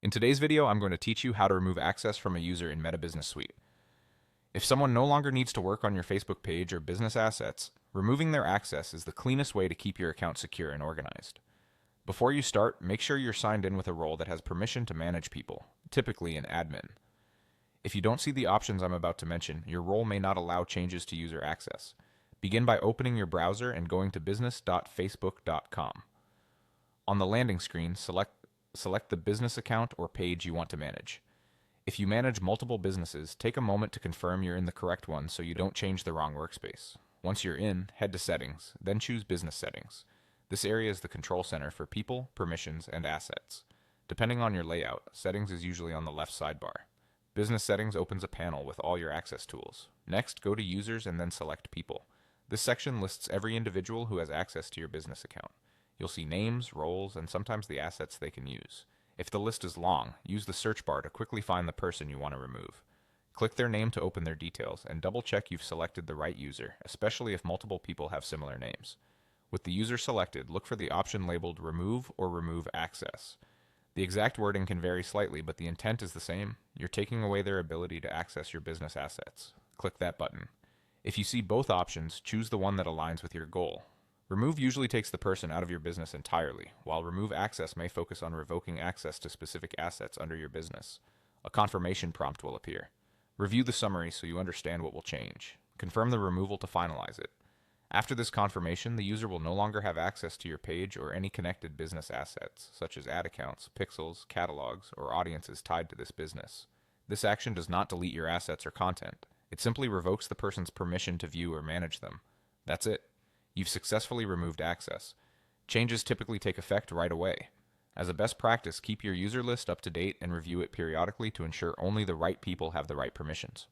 In today's video, I'm going to teach you how to remove access from a user in Meta Business Suite. If someone no longer needs to work on your Facebook page or business assets, removing their access is the cleanest way to keep your account secure and organized. Before you start, make sure you're signed in with a role that has permission to manage people, typically an admin. If you don't see the options I'm about to mention, your role may not allow changes to user access. Begin by opening your browser and going to business.facebook.com. On the landing screen, select the business account or page you want to manage. If you manage multiple businesses, take a moment to confirm you're in the correct one so you don't change the wrong workspace. Once you're in, head to Settings, then choose Business Settings. This area is the control center for people, permissions, and assets. Depending on your layout, Settings is usually on the left sidebar. Business Settings opens a panel with all your access tools. Next, go to Users and then select People. This section lists every individual who has access to your business account. You'll see names, roles, and sometimes the assets they can use. If the list is long, use the search bar to quickly find the person you want to remove. Click their name to open their details, and double-check you've selected the right user, especially if multiple people have similar names. With the user selected, look for the option labeled Remove or Remove Access. The exact wording can vary slightly, but the intent is the same. You're taking away their ability to access your business assets. Click that button. If you see both options, choose the one that aligns with your goal. Remove usually takes the person out of your business entirely, while Remove Access may focus on revoking access to specific assets under your business. A confirmation prompt will appear. Review the summary so you understand what will change. Confirm the removal to finalize it. After this confirmation, the user will no longer have access to your page or any connected business assets, such as ad accounts, pixels, catalogs, or audiences tied to this business. This action does not delete your assets or content. It simply revokes the person's permission to view or manage them. That's it. You've successfully removed access. Changes typically take effect right away. As a best practice, keep your user list up to date and review it periodically to ensure only the right people have the right permissions.